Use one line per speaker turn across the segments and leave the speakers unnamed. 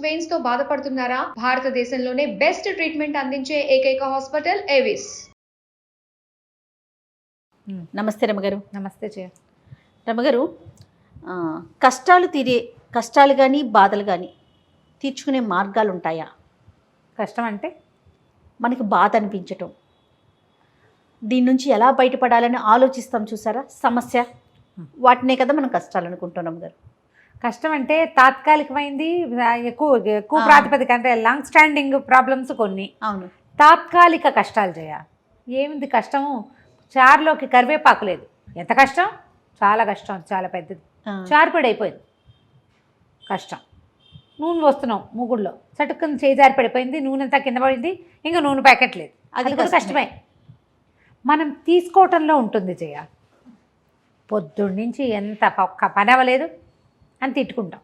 Veins తో బాధపడుతున్నారా? భారతదేశంలోనే బెస్ట్ ట్రీట్మెంట్ అందించే ఏకైక హాస్పిటల్ ఏవిస్.
నమస్తే రమగారు.
నమస్తే
రమగారు, కష్టాలు కానీ బాధలు కానీ తీర్చుకునే మార్గాలు ఉంటాయా?
కష్టం అంటే
మనకి బాధ అనిపించటం, దీని నుంచి ఎలా బయటపడాలని ఆలోచిస్తాం చూసారా, సమస్య, వాటినే కదా మనం కష్టాలు అనుకుంటున్నాం గారు.
కష్టం అంటే తాత్కాలికమైంది, ఎక్కువ ప్రాతిపదిక, అంటే లాంగ్ స్టాండింగ్ ప్రాబ్లమ్స్ కొన్ని.
అవును,
తాత్కాలిక కష్టాలు చేయాలి. ఏమింది కష్టము? చారులోకి కరివేపాకు లేదు. ఎంత కష్టం? చాలా కష్టం, చాలా పెద్దది. చారు పొడి అయిపోయింది, కష్టం. నూనె వస్తున్నాం మూగుడులో, చటుక్కుని చేజారి పడిపోయింది, నూనె అంతా కింద పడింది, ఇంకా నూనె ప్యాకెట్ లేదు. అది కూడా కష్టమే. మనం తీసుకోవటంలో ఉంటుంది చేయాలి. పొద్దున్న నుంచి ఎంత ఒక్క పని అవ్వలేదు అని తిట్టుకుంటాం.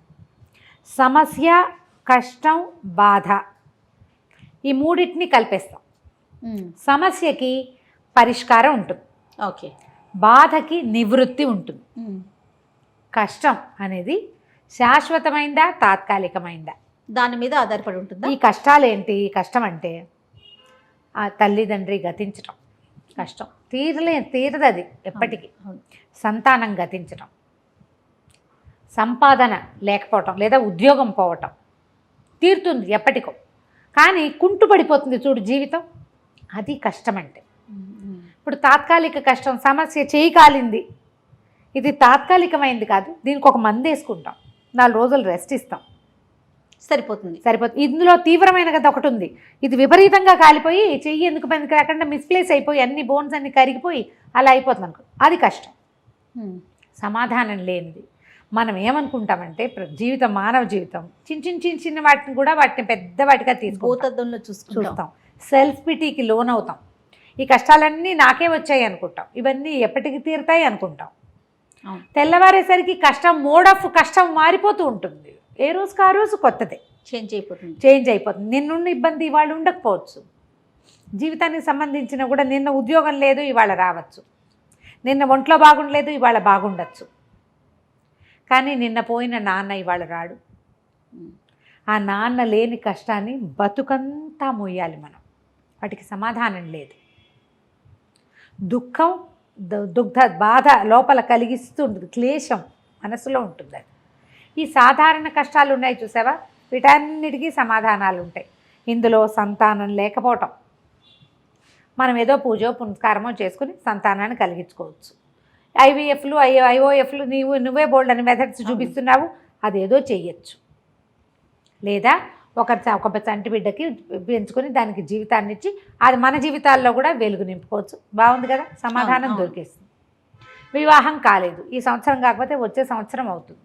సమస్య, కష్టం, బాధ, ఈ మూడింటిని కలిపేస్తాం. సమస్యకి పరిష్కారం ఉంటుంది,
ఓకే,
బాధకి నివృత్తి ఉంటుంది. కష్టం అనేది శాశ్వతమైందా తాత్కాలికమైందా
దాని మీద ఆధారపడి ఉంటుంది.
ఈ కష్టాలు ఏంటి? కష్టం అంటే ఆ తల్లిదండ్రి గతించటం కష్టం, తీరదు అది ఎప్పటికీ. సంతానం గతించటం, సంపాదన లేకపోవటం లేదా ఉద్యోగం పోవటం తీరుతుంది ఎప్పటికో, కానీ కుంటుపడిపోతుంది చూడు జీవితం, అది కష్టం అంటే. ఇప్పుడు తాత్కాలిక కష్టం, సమస్య చేయి కాలింది, ఇది తాత్కాలికమైంది కాదు, దీనికి ఒక మందు వేసుకుంటాం, 4 రోజులు రెస్ట్ ఇస్తాం,
సరిపోతుంది.
ఇందులో తీవ్రమైన కదా ఒకటి ఉంది, ఇది విపరీతంగా కాలిపోయి చెయ్యి ఎందుకు పనికి రాకుండా మిస్ప్లేస్ అయిపోయి అన్ని బోన్స్ అన్ని కరిగిపోయి అలా అయిపోతుంది అనుకో, అది కష్టం. సమాధానం లేనిది. మనం ఏమనుకుంటామంటే జీవితం, మానవ జీవితం చిన్న వాటిని కూడా వాటిని పెద్ద వాటిగా
భూతద్దంలో
చూస్తాం. సెల్ఫ్ పిటీకి లోన్ అవుతాం. ఈ కష్టాలన్నీ నాకే వచ్చాయి అనుకుంటాం, ఇవన్నీ ఎప్పటికి తీరుతాయి అనుకుంటాం. తెల్లవారేసరికి మోడ్ ఆఫ్ కష్టం మారిపోతూ ఉంటుంది. ఏ రోజుకి ఆ రోజు కొత్తదే చేంజ్ అయిపోతుంది. నిన్నున్న ఇబ్బంది ఇవాళ ఉండకపోవచ్చు. జీవితానికి సంబంధించిన కూడా నిన్న ఉద్యోగం లేదు, ఇవాళ రావచ్చు. నిన్న ఒంట్లో బాగుండలేదు, ఇవాళ బాగుండొచ్చు. కానీ నిన్న పోయిన నాన్న ఇవాళ రాడు. ఆ నాన్న లేని కష్టాన్ని బతుకంతా మోయాలి మనం. వాటికి సమాధానం లేదు. దుఃఖం, బాధ లోపల కలిగిస్తూ ఉంటుంది, క్లేశం మనసులో ఉంటుంది. ఈ సాధారణ కష్టాలు ఉన్నాయి చూసావా, వీటన్నిటికీ సమాధానాలు ఉంటాయి. ఇందులో సంతానం లేకపోవటం, మనం ఏదో పూజో పునస్కారమో చేసుకుని సంతానాన్ని కలిగించుకోవచ్చు. ఐవీఎఫ్లు, ఐఓఎఫ్లు నువ్వే బోల్డ్ అని మెథడ్స్ చూపిస్తున్నావు, అదేదో చెయ్యొచ్చు. లేదా ఒక చంటి బిడ్డకి పెంచుకొని దానికి జీవితాన్ని ఇచ్చి అది మన జీవితాల్లో కూడా వెలుగు నింపుకోవచ్చు. బాగుంది కదా, సమాధానం దొరికేస్తుంది. వివాహం కాలేదు, ఈ సంవత్సరం కాకపోతే వచ్చే సంవత్సరం అవుతుంది.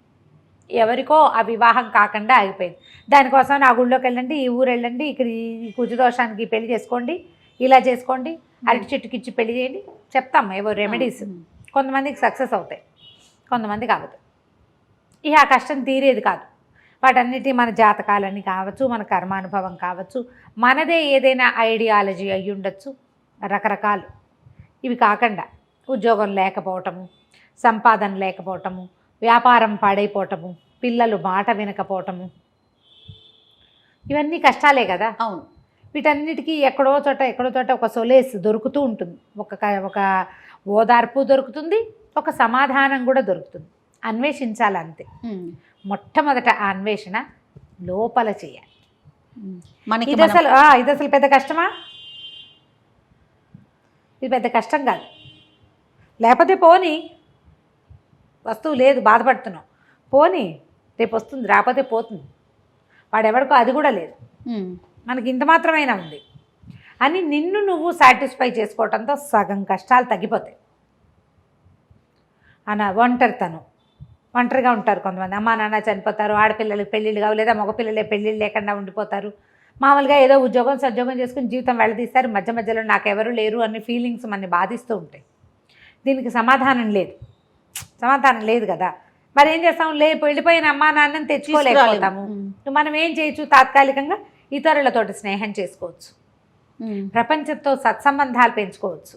ఎవరికో ఆ వివాహం కాకుండా ఆగిపోయింది. దానికోసం ఆ గుళ్ళోకి వెళ్ళండి, ఈ ఊరు వెళ్ళండి, ఇక్కడ ఈ కుజదోషానికి పెళ్లి చేసుకోండి, ఇలా చేసుకోండి, అరటి చెట్టుకి ఇచ్చి పెళ్లి చేయండి చెప్తాం, ఏవో రెమెడీస్. కొంతమందికి సక్సెస్ అవుతాయి, కొంతమందికి అవ్వదు. ఇక ఆ కష్టం తీరేది కాదు. వాటన్నిటి మన జాతకాలని కావచ్చు, మన కర్మానుభవం కావచ్చు, మనదే ఏదైనా ఐడియాలజీ అయ్యి ఉండొచ్చు, రకరకాలు. ఇవి కాకుండా ఉద్యోగం లేకపోవటము, సంపాదన లేకపోవటము, వ్యాపారం పాడైపోవటము, పిల్లలు మాట వినకపోవటము, ఇవన్నీ కష్టాలే కదా.
అవును.
వీటన్నిటికీ ఎక్కడో చోట ఒక సొలేస్ దొరుకుతూ ఉంటుంది, ఒక ఓదార్పు దొరుకుతుంది, ఒక సమాధానం కూడా దొరుకుతుంది. అన్వేషించాలి అంతే. మొట్టమొదట ఆ అన్వేషణ లోపల చేయాలి. ఇది అసలు పెద్ద కష్టమా? ఇది పెద్ద కష్టం కాదు. లేకపోతే పోనీ, వస్తువు లేదు బాధపడుతున్నావు, పోనీ రేపు వస్తుంది, రాకపోతే పోతుంది. వాడెవడికో అది కూడా లేదు, మనకి ఇంత మాత్రమైనా ఉంది అని నిన్ను నువ్వు సాటిస్ఫై చేసుకోవటంతో సగం కష్టాలు తగ్గిపోతాయి. ఒంటరిగా ఉంటారు కొంతమంది. అమ్మా నాన్న చనిపోతారు, ఆడపిల్లలకి పెళ్ళిళ్ళు కావు, లేదా మగపిల్లలే పెళ్ళిళ్ళు లేకుండా ఉండిపోతారు. మామూలుగా ఏదో ఉద్యోగం సద్యోగం చేసుకుని జీవితం వెళ్ళదీస్తారు, మధ్యలో నాకెవరు లేరు అనే ఫీలింగ్స్ మనని బాధిస్తూ ఉంటాయి. దీనికి సమాధానం లేదు కదా. మరి ఏం చేస్తాం? వెళ్ళిపోయిన అమ్మా నాన్నని తెచ్చుకోలేకపోతాము. మనం ఏం చేయొచ్చు? తాత్కాలికంగా ఇతరులతోటి స్నేహం చేసుకోవచ్చు, ప్రపంచంతో సత్సంబంధాలు పెంచుకోవచ్చు.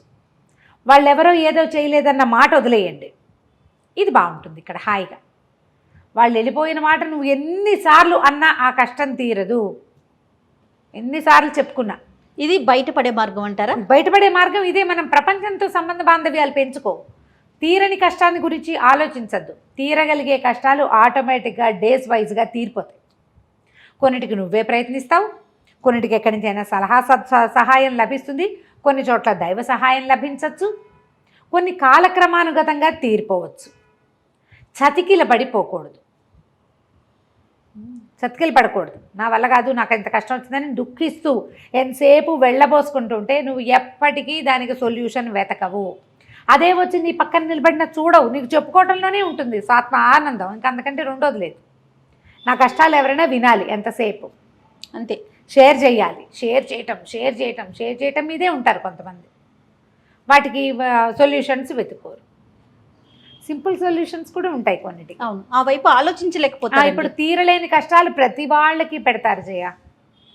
వాళ్ళెవరో ఏదో చేయలేదన్న మాట వదిలేయండి, ఇది బాగుంటుంది ఇక్కడ హాయిగా. వాళ్ళు వెళ్ళిపోయిన మాట నువ్వు ఎన్నిసార్లు అన్నా ఆ కష్టం తీరదు. ఎన్నిసార్లు చెప్పుకున్నా.
ఇది బయటపడే మార్గం అంటారా?
బయటపడే మార్గం ఇదే. మనం ప్రపంచంతో సంబంధ బాంధవ్యాలు పెంచుకో. తీరని కష్టాన్ని గురించి ఆలోచించద్దు. తీరగలిగే కష్టాలు ఆటోమేటిక్గా డేస్ వైజ్గా తీరిపోతాయి. కొన్నిటికి నువ్వే ప్రయత్నిస్తావు, కొన్నిటికి ఎక్కడి నుంచి అయినా సహాయం లభిస్తుంది, కొన్ని చోట్ల దైవ సహాయం లభించవచ్చు, కొన్ని కాలక్రమానుగతంగా తీరిపోవచ్చు. చతికిల పడిపోకూడదు, చతికిలు పడకూడదు. నా వల్ల కాదు, నాకు ఎంత కష్టం వచ్చిందని దుఃఖిస్తూ ఎంతసేపు వెళ్ళబోసుకుంటూ ఉంటే నువ్వు ఎప్పటికీ దానికి సొల్యూషన్ వెతకవు. అదే వచ్చి నీ పక్కన నిలబడిన చూడవు, నీకు చెప్పుకోవటంలోనే ఉంటుంది స్వాత్మ ఆనందం. ఇంకా అంతకంటే రెండోది లేదు. నా కష్టాలు ఎవరైనా వినాలి ఎంతసేపు,
అంతే.
షేర్ చేయాలి, షేర్ చేయటం మీదే ఉంటారు కొంతమంది. వాటికి సొల్యూషన్స్ వెతుకోరు. సింపుల్ సొల్యూషన్స్ కూడా ఉంటాయి కొన్నిటికి.
అవును, ఆ వైపు ఆలోచించలేకపోతే.
ఇప్పుడు తీరలేని కష్టాలు ప్రతి వాళ్ళకి పెడతారు జయ,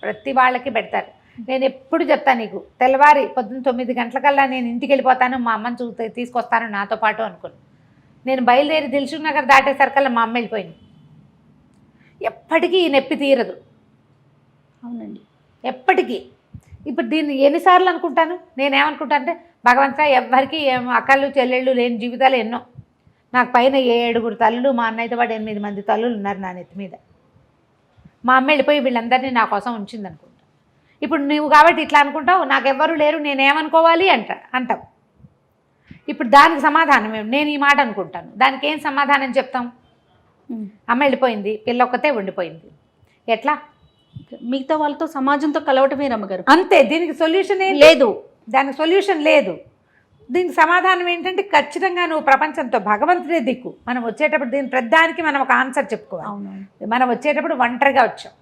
ప్రతి వాళ్ళకి పెడతారు. నేను ఎప్పుడు చెప్తాను నీకు, తెల్లవారి పొద్దున్న 9 గంటలకల్లా నేను ఇంటికి వెళ్ళిపోతాను, మా అమ్మని తీసుకొస్తాను నాతో పాటు అనుకుని నేను బయలుదేరి దిల్సుఖ్ నగర్ దాటేసరికల్లా మా అమ్మ వెళ్ళిపోయింది. ఎప్పటికీ ఈ నొప్పి తీరదు.
అవునండి, ఎప్పటికీ.
ఇప్పుడు దీన్ని ఎన్నిసార్లు అనుకుంటాను, నేనేమనుకుంటాను అంటే భగవంతుడా ఎవ్వరికి అక్కలు చెల్లెళ్ళు లేని జీవితాలు ఎన్నో. నాకు పైన 7 తల్లులు, మా అన్నయ్యతో పాటు 8 మంది తల్లులు ఉన్నారు నా నెత్తి మీద. మా అమ్మ వెళ్ళిపోయి వీళ్ళందరినీ నా కోసం ఉంచింది అనుకుంటా. ఇప్పుడు నువ్వు కాబట్టి ఇట్లా అనుకుంటావు, నాకెవ్వరూ లేరు నేనేమనుకోవాలి అంటావు. ఇప్పుడు దానికి సమాధానం ఏమి? నేను ఈ మాట అనుకుంటాను, దానికి ఏం సమాధానం చెప్తాం? అమ్మ వెళ్ళిపోయింది, పిల్ల ఒక్కతే ఉండిపోయింది, ఎట్లా?
మిగతా వాళ్ళతో సమాజంతో కలవటమే రమ్మగారు, అంతే.
దీనికి సొల్యూషన్ ఏం
లేదు,
దానికి సొల్యూషన్ లేదు. దీనికి సమాధానం ఏంటంటే ఖచ్చితంగా నువ్వు ప్రపంచంతో, భగవంతుడే దిక్కు. మనం వచ్చేటప్పుడు దీని ప్రతిదానికి మనం ఒక ఆన్సర్ చెప్పుకోవాలి. మనం వచ్చేటప్పుడు ఒంటరిగా వచ్చాం,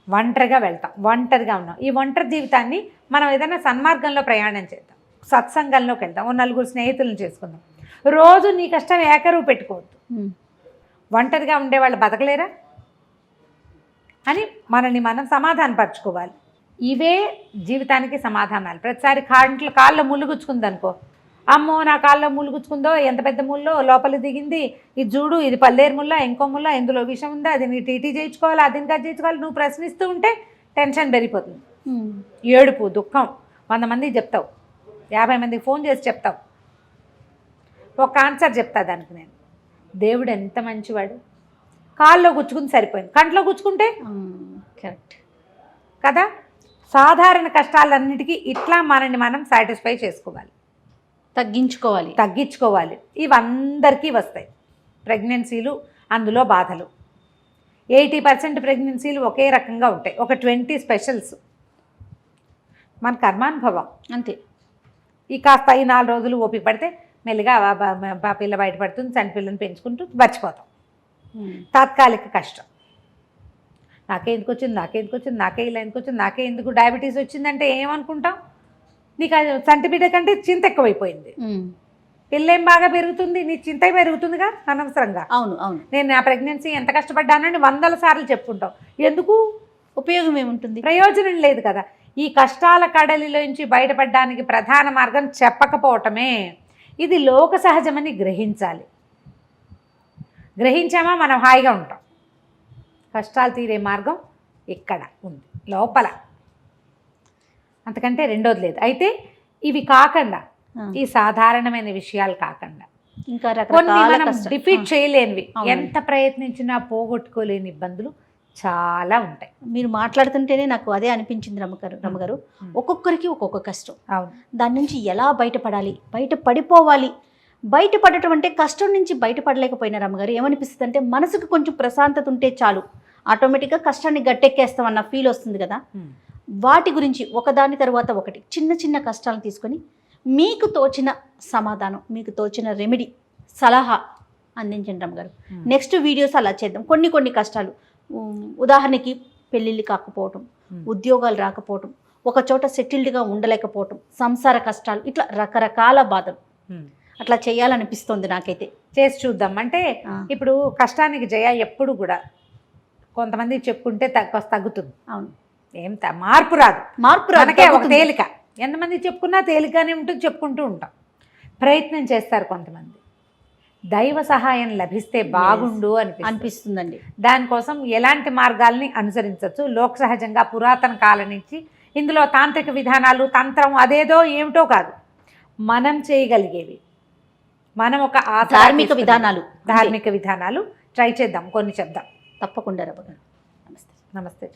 ఒంటరిగా వెళ్తాం, ఒంటరిగా ఉన్నాం. ఈ ఒంటరి జీవితాన్ని మనం ఏదైనా సన్మార్గంలో ప్రయాణం చేద్దాం, సత్సంగంలోకి వెళ్దాం, 4 స్నేహితులను చేసుకుందాం. రోజు నీ కష్టం ఏకరువు పెట్టుకోవద్దు. ఒంటరిగా ఉండేవాళ్ళు బతకలేరా అని మనల్ని మనం సమాధానపరచుకోవాలి. ఇవే జీవితానికి సమాధానాలు. ప్రతిసారి కాళ్ళలో ముళ్ళు గుచ్చుకుందనుకో, అమ్మో నా కాళ్ళలో ముళ్ళు గుచ్చుకుందో, ఎంత పెద్ద ముళ్ళో, లోపల దిగింది, ఇది చూడు, ఇది పల్లేరు ముళ్ళ, ఇంకో ముళ్ళ, ఇందులో విషం ఉందా, అది నీ టీటీ చేయించుకోవాలి, అది ఇంకా చేయించుకోవాలి. నువ్వు ప్రశ్నిస్తూ ఉంటే టెన్షన్ పెరిగిపోతుంది. ఏడుపు, దుఃఖం 100 మందికి చెప్తావు, 50 మందికి ఫోన్ చేసి చెప్తావు. ఒక ఆన్సర్ చెప్తా దానికి నేను, దేవుడు ఎంత మంచివాడు. కాల్లో గుచ్చుకుంది సరిపోయింది, కంట్లో గుచ్చుకుంటే
కరెక్ట్
కదా. సాధారణ కష్టాలన్నిటికీ ఇట్లా మనల్ని మనం సాటిస్ఫై చేసుకోవాలి, తగ్గించుకోవాలి. ఇవి అందరికీ వస్తాయి. ప్రెగ్నెన్సీలు, అందులో బాధలు. 80% ప్రెగ్నెన్సీలు ఒకే రకంగా ఉంటాయి, ఒక 20 స్పెషల్స్. మన కర్మానుభవం అంతే. ఈ కాస్త ఈ 4 రోజులు ఓపిక పడితే మెల్లిగా పిల్ల బయటపడుతుంది, చనిపిల్లని పెంచుకుంటూ మర్చిపోతాం. తాత్కాలిక కష్టం. నాకే ఎందుకు వచ్చింది, నాకే ఇలా ఎందుకు వచ్చింది, నాకే ఎందుకు డయాబెటీస్ వచ్చిందంటే ఏమనుకుంటాం? నీకు చంటి బిడ్డ కంటే చింత ఎక్కువైపోయింది. పిల్లేం బాగా పెరుగుతుంది, నీ చింత పెరుగుతుందిగా అనవసరంగా.
అవును.
నేను నా ప్రెగ్నెన్సీ ఎంత కష్టపడ్డానని 100 సార్లు చెప్పుకుంటాం. ఎందుకు?
ఉపయోగం ఏముంటుంది?
ప్రయోజనం లేదు కదా. ఈ కష్టాల కడలిలోంచి బయటపడడానికి ప్రధాన మార్గం చెప్పకపోవటమే. ఇది లోక సహజమని గ్రహించాలి. గ్రహించామా మనం హాయిగా ఉంటాం. కష్టాలు తీరే మార్గం ఇక్కడ ఉంది, లోపల. అంతకంటే రెండోది లేదు. అయితే ఇవి కాకుండా, ఈ సాధారణమైన విషయాలు కాకుండా
ఇంకా
కొన్ని మనం డిఫీట్ చేయలేనివి, ఎంత ప్రయత్నించినా పోగొట్టుకోలేని ఇబ్బందులు చాలా ఉంటాయి.
మీరు మాట్లాడుతుంటేనే నాకు అదే అనిపించింది రమ్మగారు. ఒక్కొక్కరికి ఒక్కొక్క కష్టం.
అవును.
దాని నుంచి ఎలా బయటపడాలి, బయటపడిపోవాలి. బయటపడటం అంటే కష్టం నుంచి బయటపడలేకపోయినా రమ్మగారు ఏమనిపిస్తుంది అంటే, మనసుకు కొంచెం ప్రశాంతత ఉంటే చాలు, ఆటోమేటిక్గా కష్టాన్ని గట్టెక్కేస్తామన్న ఫీల్ వస్తుంది కదా. వాటి గురించి ఒకదాని తర్వాత ఒకటి చిన్న చిన్న కష్టాలను తీసుకొని మీకు తోచిన సమాధానం, మీకు తోచిన రెమెడీ, సలహా అందించండి రమ్మగారు. నెక్స్ట్ వీడియోస్ అలా చేద్దాం. కొన్ని కష్టాలు, ఉదాహరణకి పెళ్ళిళ్ళు కాకపోవటం, ఉద్యోగాలు రాకపోవటం, ఒక చోట సెటిల్డ్గా ఉండలేకపోవటం, సంసార కష్టాలు, ఇట్లా రకరకాల బాధలు అట్లా చేయాలనిపిస్తుంది నాకైతే.
చేసి చూద్దాం. అంటే ఇప్పుడు కష్టానికి జయ ఎప్పుడు కూడా కొంతమంది చెప్పుకుంటే తగ్గుతుంది.
అవును.
ఏం మార్పు రాదు. మనకే ఒక తేలిక. ఎంతమంది చెప్పుకున్నా తేలికగానే ఉంటుంది, చెప్పుకుంటూ ఉంటాం. ప్రయత్నం చేస్తారు కొంతమంది. దైవ సహాయం లభిస్తే బాగుండు
అనిపిస్తుందండి.
దానికోసం ఎలాంటి మార్గాల్ని అనుసరించవచ్చు? లోక సహజంగా పురాతన కాలం నుంచి ఇందులో తాంత్రిక విధానాలు, తంత్రం అదేదో ఏమిటో కాదు, మనం చేయగలిగేవి, మనం ఒక ధార్మిక విధానాలు ట్రై చేద్దాం, కొన్ని చెప్దాం.
తప్పకుండా రమ్మగారు. నమస్తే.
నమస్తే.